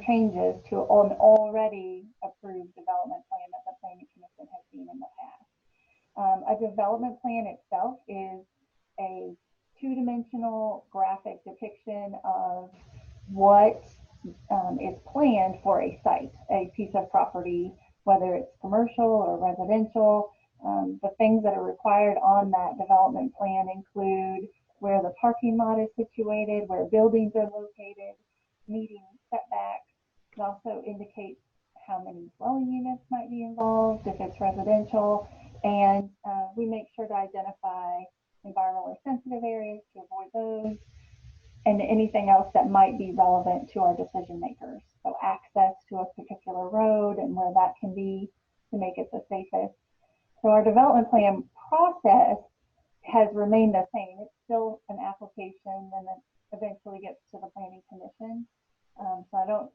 changes to an already approved development plan that the planning commission has seen in the past. A development plan itself is a two-dimensional graphic depiction of what is planned for a site, a piece of property, whether it's commercial or residential. The things that are required on that development plan include where the parking lot is situated, where buildings are located, meeting setbacks. It also indicates how many dwelling units might be involved if it's residential. And we make sure to identify environmentally sensitive areas to avoid those, and anything else that might be relevant to our decision makers. So access to a particular road and where that can be to make it the safest. So our development plan process has remained the same. It's still an application and then eventually gets to the planning commission. So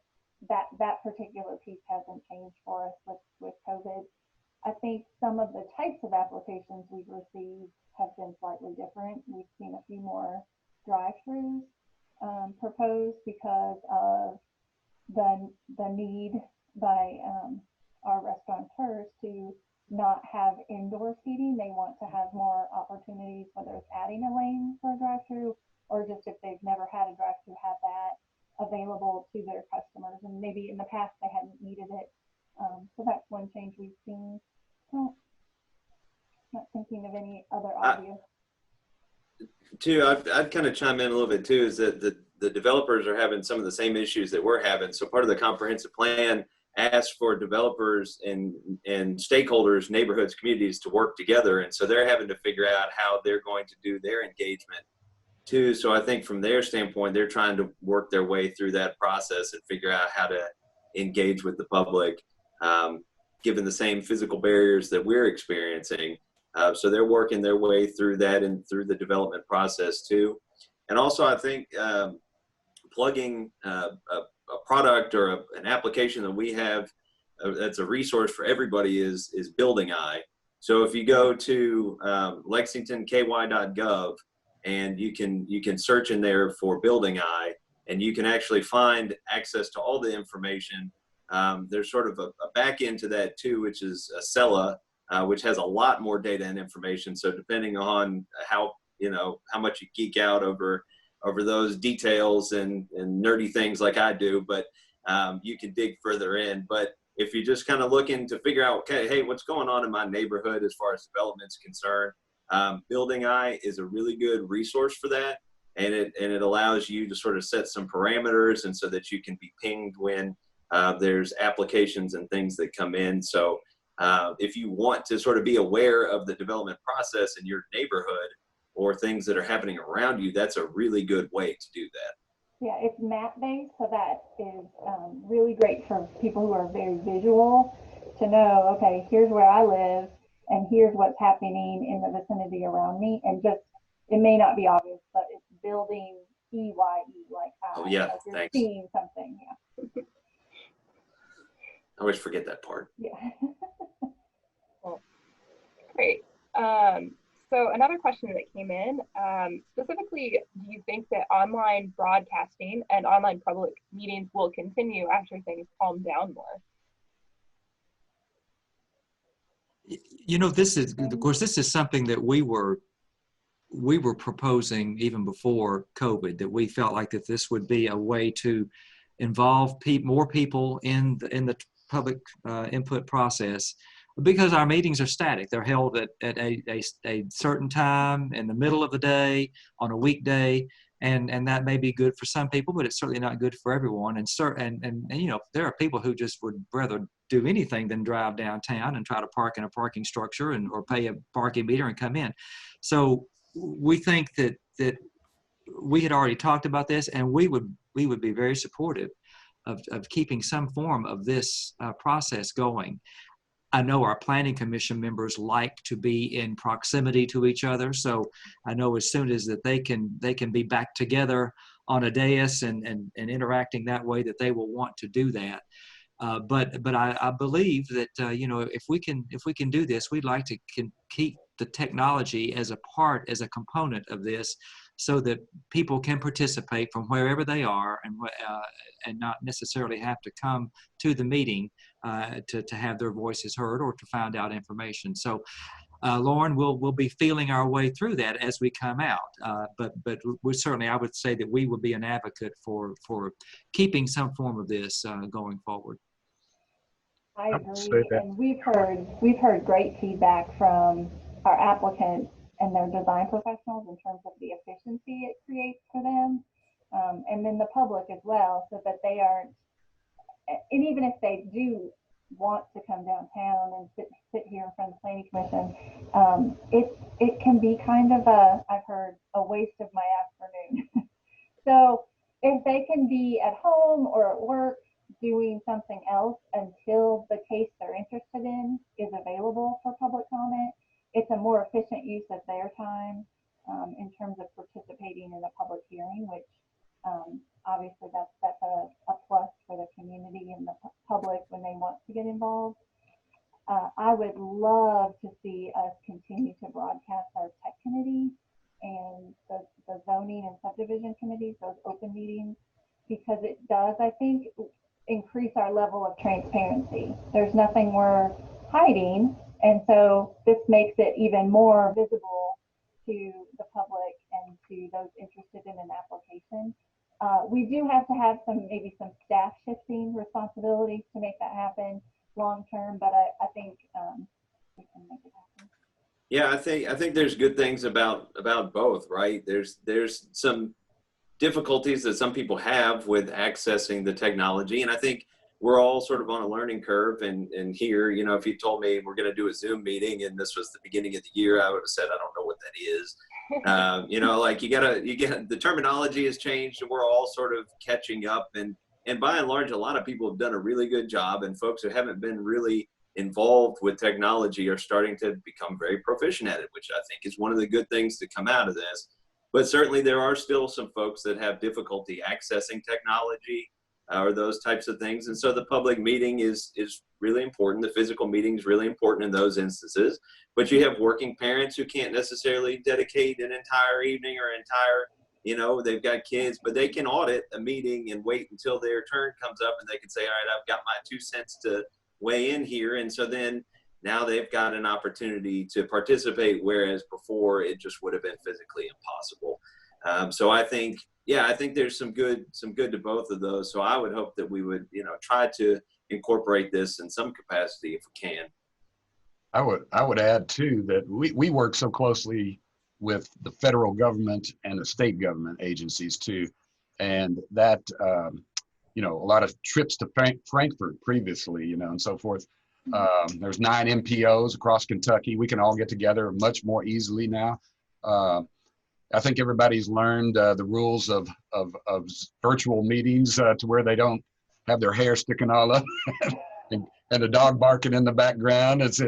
that particular piece hasn't changed for us with COVID. I think some of the types of applications we've received have been slightly different. We've seen a few more drive-throughs proposed because of the need by our restaurateurs to not have indoor seating. They want to have more opportunities, whether it's adding a lane for a drive-through or just if they've never had a drive-through, have that available to their customers. And maybe in the past they hadn't needed it. So that's one change we've seen. So, not thinking of any other obvious.
I'd kind of chime in a little bit too, is that the developers are having some of the same issues that we're having. So part of the comprehensive plan asks for developers and stakeholders, neighborhoods, communities to work together. And so they're having to figure out how they're going to do their engagement too. So I think from their standpoint, they're trying to work their way through that process and figure out how to engage with the public. given the same physical barriers that we're experiencing. So they're working their way through that and through the development process too. And also, I think plugging a product or an application that we have that's a resource for everybody is Building Eye. So if you go to lexingtonky.gov and you can search in there for Building Eye, and you can actually find access to all the information. There's sort of a back end to that too, which is Acela, which has a lot more data and information. So depending on how much you geek out over those details and nerdy things like I do, but you can dig further in. But if you're just kind of looking to figure out, okay, hey, what's going on in my neighborhood as far as development's concerned, Building Eye is a really good resource for that. And it allows you to sort of set some parameters, and so that you can be pinged when there's applications and things that come in. So if you want to sort of be aware of the development process in your neighborhood or things that are happening around you, that's a really good way to do that.
Yeah, it's map-based, so that is really great for people who are very visual to know, okay, here's where I live, and here's what's happening in the vicinity around me. And just, it may not be obvious, but it's building EYE, like
Oh yeah,
like you're
thanks.
seeing something. Yeah.
I always forget that part.
Yeah.
Great. So another question that came in, specifically, do you think that online broadcasting and online public meetings will continue after things calm down more?
This is, of course, this is something that we were proposing even before COVID, that we felt like that this would be a way to involve more people in the public input process, because our meetings are static. They're held at a certain time in the middle of the day on a weekday, and that may be good for some people, but it's certainly not good for everyone. And there are people who just would rather do anything than drive downtown and try to park in a parking structure or pay a parking meter and come in. So we think that we had already talked about this, and we would be very supportive of keeping some form of this process going. I know our planning commission members like to be in proximity to each other, so I know as soon as that they can be back together on a dais and interacting that way, that they will want to do that. But I believe that if we can do this, we'd like to keep the technology as a component of this, so that people can participate from wherever they are and not necessarily have to come to the meeting to have their voices heard or to find out information. So Lauren, we'll be feeling our way through that as we come out. But we certainly, I would say that we would be an advocate for keeping some form of this going forward.
I agree, and we've heard great feedback from our applicants and their design professionals in terms of the efficiency it creates for them, and then the public as well, so that they aren't, and even if they do want to come downtown and sit here in front of the planning commission, it can be kind of I've heard, a waste of my afternoon. So if they can be at home or at work doing something else until the case they're interested in is available for public comment, it's a more efficient use of their time in terms of participating in a public hearing, which obviously that's a plus for the community and the public when they want to get involved. I would love to see us continue to broadcast our tech committee and the zoning and subdivision committees, those open meetings, because it does, I think, increase our level of transparency. There's nothing we're hiding, and so this makes it even more visible to the public and to those interested in an application. We do have to have maybe some staff shifting responsibilities to make that happen long term, but I think we can make it happen.
Yeah, I think there's good things about both, right? There's some difficulties that some people have with accessing the technology, and I think we're all sort of on a learning curve. And here, if you told me we're going to do a Zoom meeting and this was the beginning of the year, I would have said I don't know what that is. Like you get the terminology has changed, and we're all sort of catching up. And by and large, a lot of people have done a really good job, and folks who haven't been really involved with technology are starting to become very proficient at it, which I think is one of the good things to come out of this. But certainly there are still some folks that have difficulty accessing technology or those types of things. And so the public meeting is really important. The physical meeting is really important in those instances. But you have working parents who can't necessarily dedicate an entire evening or they've got kids, but they can audit a meeting and wait until their turn comes up and they can say, all right, I've got my 2 cents to weigh in here. And so then now they've got an opportunity to participate, whereas before it just would have been physically impossible. So I think there's some good to both of those. So I would hope that we would, try to incorporate this in some capacity if we can.
I would add too that we work so closely with the federal government and the state government agencies too, and that a lot of trips to Frankfurt previously, and so forth. There's 9 MPOs across Kentucky. We can all get together much more easily now. I think everybody's learned the rules of virtual meetings to where they don't have their hair sticking all up and a dog barking in the background. It's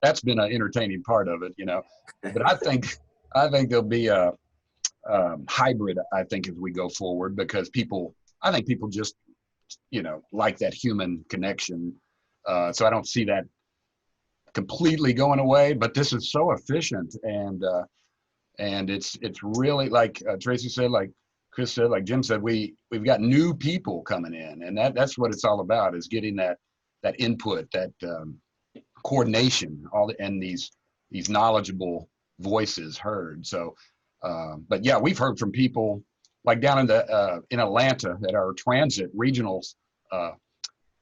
that's been an entertaining part of it, But I think there'll be a hybrid. I think as we go forward, because I think people just like that human connection. So I don't see that completely going away. But this is so efficient, and it's really like Tracy said, like Chris said, like Jim said, we've got new people coming in, and that's what it's all about, is getting that input, that coordination, and these knowledgeable voices heard. So, but yeah, we've heard from people like down in Atlanta at our transit regional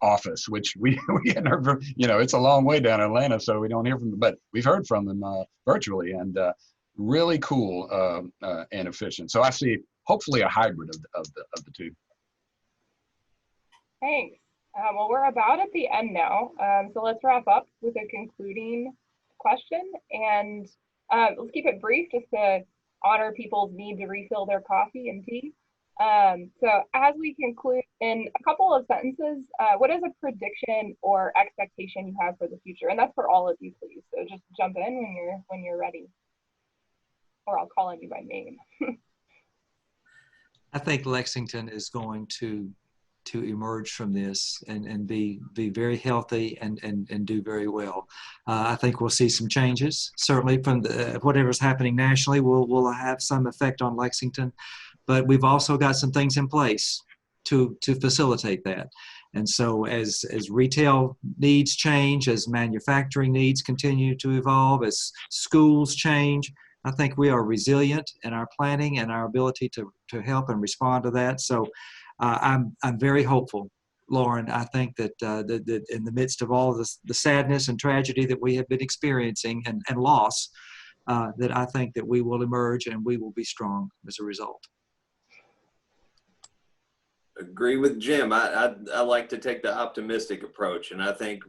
office, which we hadn't heard from. It's a long way down in Atlanta, so we don't hear from them, but we've heard from them virtually, and really cool and efficient. So I see hopefully a hybrid of the two.
Thanks. Well, we're about at the end now, so let's wrap up with a concluding question, and let's keep it brief just to honor people's need to refill their coffee and tea. So as we conclude, in a couple of sentences, what is a prediction or expectation you have for the future? And that's for all of you, please. So just jump in when you're ready, or I'll call on you by name.
I think Lexington is going to emerge from this and be very healthy and do very well. I think we'll see some changes. Certainly from whatever's happening nationally will have some effect on Lexington, but we've also got some things in place to facilitate that. And so as retail needs change, as manufacturing needs continue to evolve, as schools change, I think we are resilient in our planning and our ability to help and respond to that. So I'm very hopeful, Lauren. I think that in the midst of all the sadness and tragedy that we have been experiencing and loss, that I think that we will emerge and we will be strong as a result.
Agree with Jim. I like to take the optimistic approach, and I think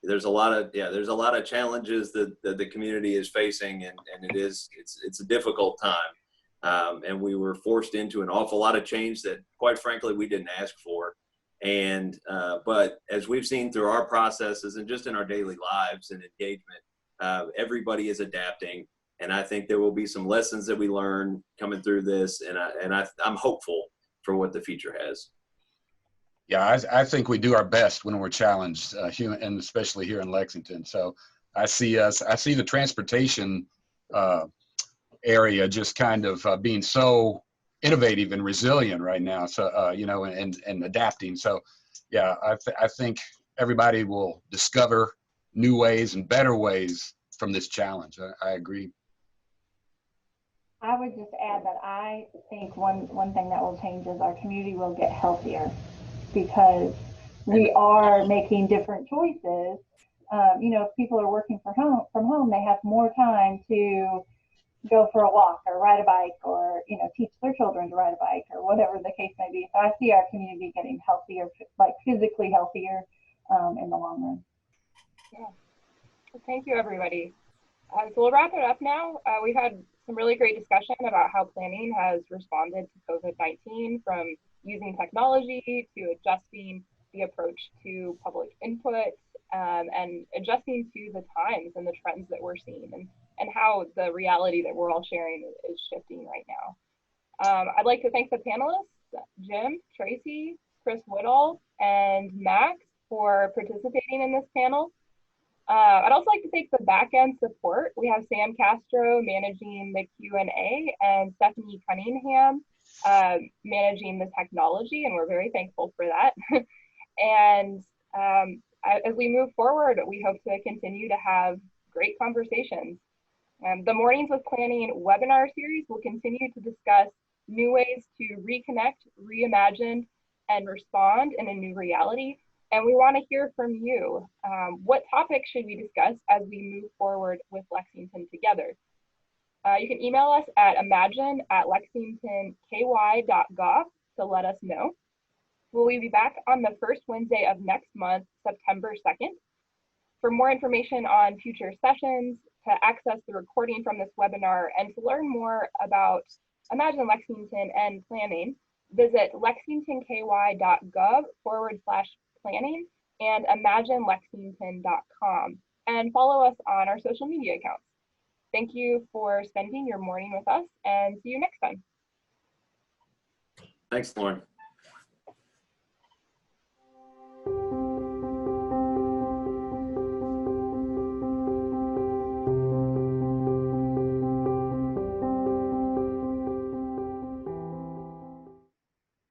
there's a lot of challenges that the community is facing, and it's a difficult time. And we were forced into an awful lot of change that, quite frankly, we didn't ask for. And but as we've seen through our processes and just in our daily lives and engagement, everybody is adapting. And I think there will be some lessons that we learn coming through this. And I'm hopeful for what the future has.
Yeah, I think we do our best when we're challenged, and especially here in Lexington. So I see the transportation area just kind of being so innovative and resilient right now. So and adapting. So yeah, I think everybody will discover new ways and better ways from this challenge. I agree.
I would just add that I think one thing that will change is our community will get healthier, because we are making different choices. If people are working from home, they have more time to go for a walk or ride a bike, or teach their children to ride a bike, or whatever the case may be. So I see our community getting healthier, like physically healthier, in the long run.
Yeah. Well, thank you, everybody. So we'll wrap it up now. We've had some really great discussion about how planning has responded to COVID-19, from using technology to adjusting the approach to public input and adjusting to the times and the trends that we're seeing and how the reality that we're all sharing is shifting right now. I'd like to thank the panelists, Jim, Tracy, Chris Woodall, and Max for participating in this panel. I'd also like to thank the back-end support. We have Sam Castro managing the Q&A and Stephanie Cunningham managing the technology, and we're very thankful for that. And as we move forward, we hope to continue to have great conversations. The Mornings with Planning webinar series will continue to discuss new ways to reconnect, reimagine, and respond in a new reality. And we want to hear from you. What topics should we discuss as we move forward with Lexington together? You can email us at imagine@lexingtonky.gov to let us know. We'll be back on the first Wednesday of next month, September 2nd. For more information on future sessions, to access the recording from this webinar, and to learn more about Imagine Lexington and planning, visit lexingtonky.gov/planning and imaginelexington.com, and follow us on our social media accounts. Thank you for spending your morning with us, and see you next time.
Thanks, Lauren.